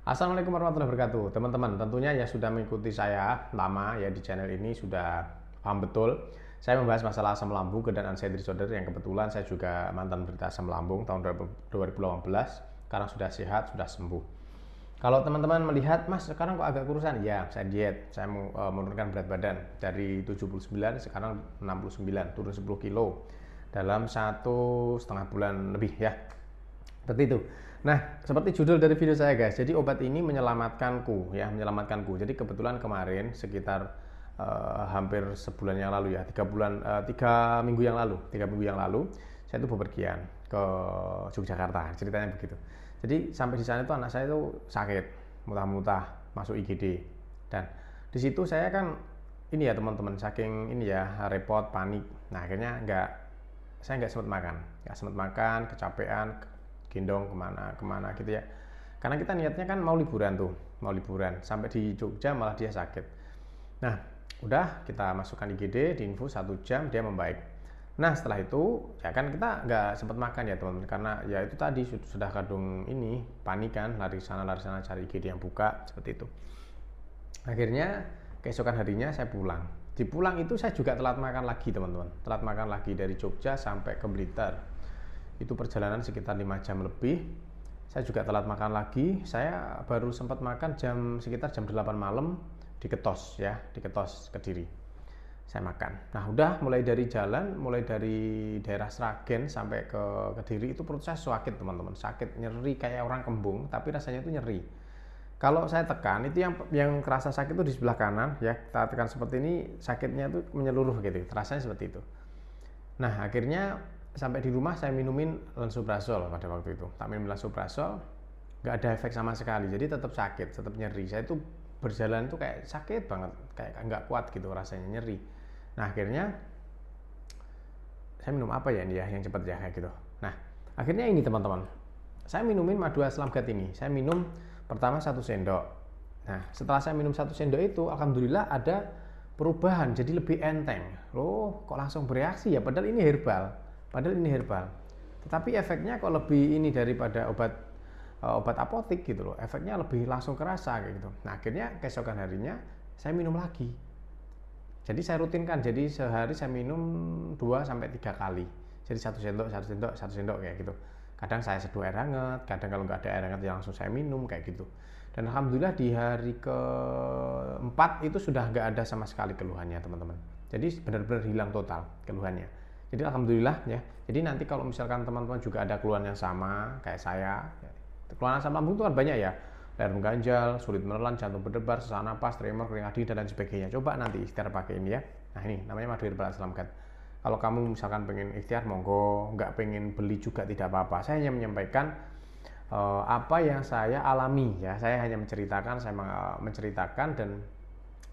Assalamualaikum warahmatullahi wabarakatuh. Teman-teman, tentunya yang sudah mengikuti saya lama ya di channel ini sudah paham betul. Saya membahas masalah asam lambung dan anxiety disorder yang kebetulan saya juga mantan penderita asam lambung tahun 2018. Sekarang sudah sehat, sudah sembuh. Kalau teman-teman melihat, Mas sekarang kok agak kurusan? Ya, saya diet. Saya mau menurunkan berat badan dari 79 sekarang 69, turun 10 kilo dalam 1,5 bulan lebih ya. Seperti itu. Nah, seperti judul dari video saya guys, jadi obat ini menyelamatkanku ya, menyelamatkanku. Jadi kebetulan kemarin sekitar hampir sebulan yang lalu ya, 3 minggu yang lalu, saya itu bepergian ke Yogyakarta, ceritanya begitu. Jadi sampai di sana itu anak saya itu sakit, muntah-muntah, masuk IGD. Dan di situ saya kan ini ya teman-teman, saking ini ya repot, panik. Nah akhirnya saya nggak sempat makan, kecapean, gendong kemana gitu ya, karena kita niatnya kan mau liburan sampai di Jogja malah dia sakit. Nah udah kita masukkan IGD, di infus 1 jam dia membaik. Nah setelah itu ya kan kita nggak sempat makan ya teman-teman, karena ya itu tadi sudah kadung ini panik kan, lari sana cari IGD yang buka seperti itu. Akhirnya keesokan harinya saya pulang. Di pulang itu saya juga telat makan lagi teman-teman, telat makan lagi dari Jogja sampai ke Blitar. Itu perjalanan sekitar 5 jam lebih. Saya juga telat makan lagi. Saya baru sempat makan sekitar jam 8 malam di Ketos ya, di Ketos Kediri. Saya makan. Nah, udah mulai dari daerah Sragen sampai ke Kediri itu perut saya sakit, teman-teman. Sakit, nyeri kayak orang kembung, tapi rasanya itu nyeri. Kalau saya tekan itu yang kerasa sakit itu di sebelah kanan ya. Kita tekan seperti ini, sakitnya itu menyeluruh gitu. Rasanya seperti itu. Nah, akhirnya sampai di rumah saya minumin lansoprazol pada waktu itu. Tak minum lansoprazol, nggak ada efek sama sekali. Jadi tetap sakit, tetap nyeri. Saya itu berjalan tuh kayak sakit banget, kayak nggak kuat gitu rasanya, nyeri. Nah akhirnya saya minum apa ya ini ya yang cepat ya kayak gitu. Nah akhirnya ini teman-teman, saya minumin madu asam gat ini. Saya minum pertama 1 sendok. Nah setelah saya minum 1 sendok itu, alhamdulillah ada perubahan, jadi lebih enteng. Loh kok langsung bereaksi ya, padahal ini herbal. Tetapi efeknya kok lebih ini daripada obat apotik gitu loh. Efeknya lebih langsung kerasa kayak gitu. Nah akhirnya keesokan harinya saya minum lagi. Jadi saya rutinkan, jadi sehari saya minum 2-3 kali. Jadi 1 sendok kayak gitu. Kadang saya seduh air hangat, kadang kalau nggak ada air hangat ya langsung saya minum kayak gitu. Dan alhamdulillah di hari keempat itu sudah nggak ada sama sekali keluhannya teman-teman. Jadi benar-benar hilang total keluhannya. Jadi alhamdulillah ya. Jadi nanti kalau misalkan teman-teman juga ada keluhan yang sama kayak saya, keluhan asam lambung itu kan banyak ya. Leher mengganjal, sulit menelan, jantung berdebar, sesak napas, tremor, kering hati, dan lain sebagainya. Coba nanti ikhtiar pakai ini ya. Nah ini namanya madu herbal asam gat. Kalau kamu misalkan pengen ikhtiar monggo, nggak pengen beli juga tidak apa-apa. Saya hanya menyampaikan apa yang saya alami ya. Saya hanya menceritakan dan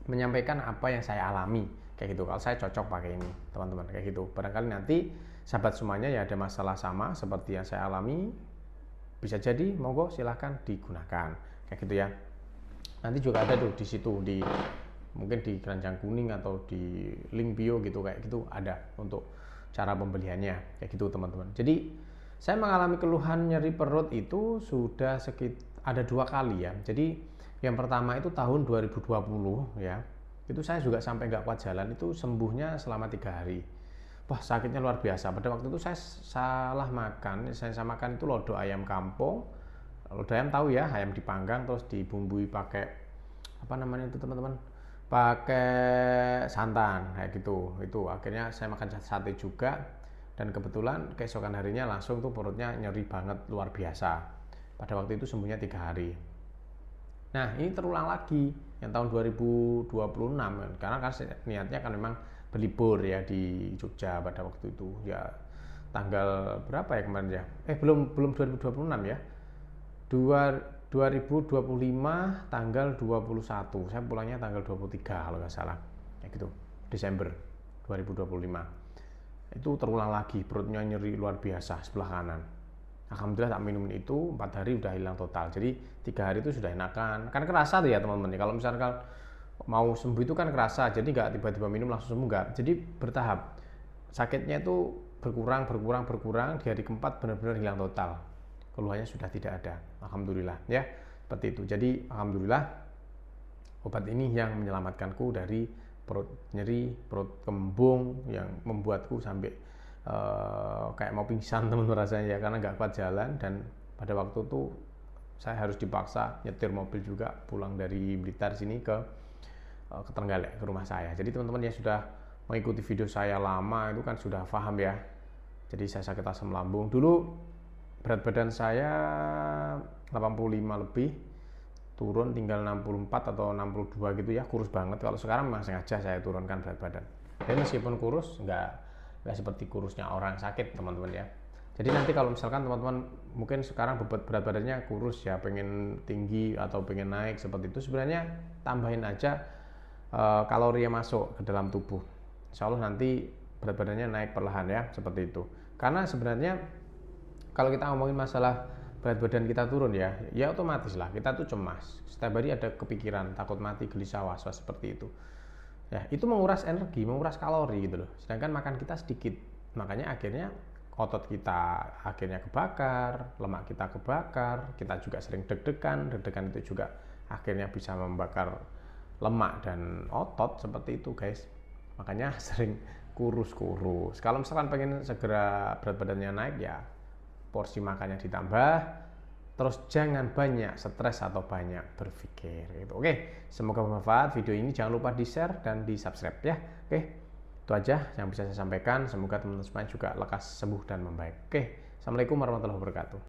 menyampaikan apa yang saya alami kayak gitu. Kalau saya cocok pakai ini teman-teman kayak gitu. Barangkali nanti sahabat semuanya ya ada masalah sama seperti yang saya alami, bisa jadi monggo silahkan digunakan kayak gitu ya. Nanti juga ada tuh di situ, mungkin di keranjang kuning atau di link bio gitu kayak gitu ada untuk cara pembeliannya kayak gitu teman-teman. Jadi saya mengalami keluhan nyeri perut itu sudah ada 2 kali ya. Jadi yang pertama itu tahun 2020 ya, itu saya juga sampai nggak kuat jalan, itu sembuhnya selama 3 hari. Wah sakitnya luar biasa. Pada waktu itu saya salah makan, saya makan itu lodo ayam kampung. Lodo ayam tahu ya, ayam dipanggang terus dibumbui pakai apa namanya itu teman-teman, pakai santan kayak gitu. Itu akhirnya saya makan sate juga, dan kebetulan keesokan harinya langsung tuh perutnya nyeri banget luar biasa. Pada waktu itu sembuhnya 3 hari. Nah ini terulang lagi yang tahun 2026 karena kan niatnya kan memang berlibur ya di Jogja pada waktu itu ya, tanggal berapa ya kemarin ya, belum 2026 ya, 2025 tanggal 21, saya pulangnya tanggal 23 kalau nggak salah kayak gitu, Desember 2025. Itu terulang lagi, perutnya nyeri luar biasa sebelah kanan. Alhamdulillah tak minum itu 4 hari udah hilang total. Jadi 3 hari itu sudah enakan. Kan kerasa tuh ya teman-teman. Kalau misalkan mau sembuh itu kan kerasa. Jadi nggak tiba-tiba minum langsung sembuh, nggak. Jadi bertahap. Sakitnya itu berkurang. Di hari keempat benar-benar hilang total. Keluhannya sudah tidak ada. Alhamdulillah ya. seperti itu. Jadi alhamdulillah obat ini yang menyelamatkanku dari perut nyeri, perut kembung yang membuatku sampai kayak mau pingsan teman-teman rasanya ya, karena nggak kuat jalan. Dan pada waktu itu saya harus dipaksa nyetir mobil juga pulang dari Blitar sini ke Trenggalek, ke rumah saya. Jadi teman-teman yang sudah mengikuti video saya lama itu kan sudah paham ya. Jadi saya sakit asam lambung. Dulu berat badan saya 85 lebih, turun tinggal 64 atau 62 gitu ya, kurus banget. Kalau sekarang memang sengaja saya turunkan berat badan. Dan meskipun kurus, nggak seperti kurusnya orang sakit teman-teman ya. Jadi nanti kalau misalkan teman-teman mungkin sekarang berat badannya kurus ya, pengen tinggi atau pengen naik seperti itu, sebenarnya tambahin aja kalori yang masuk ke dalam tubuh. Insya Allah nanti berat badannya naik perlahan ya, seperti itu. Karena sebenarnya kalau kita ngomongin masalah berat badan kita turun ya otomatis lah kita tuh cemas. Setiap hari ada kepikiran, takut mati, gelisah, was-was seperti itu. Ya, itu menguras energi, menguras kalori gitu loh. Sedangkan makan kita sedikit. Makanya akhirnya otot kita akhirnya kebakar, lemak kita kebakar, kita juga sering deg-degan itu juga akhirnya bisa membakar lemak dan otot seperti itu guys. Makanya sering kurus. Kalau misalkan pengen segera berat badannya naik ya porsi makannya ditambah, terus jangan banyak stres atau banyak berpikir gitu. Oke, semoga bermanfaat video ini, jangan lupa di share dan di subscribe ya. Oke, itu aja yang bisa saya sampaikan. Semoga teman-teman semua juga lekas sembuh dan membaik. Oke, assalamualaikum warahmatullahi wabarakatuh.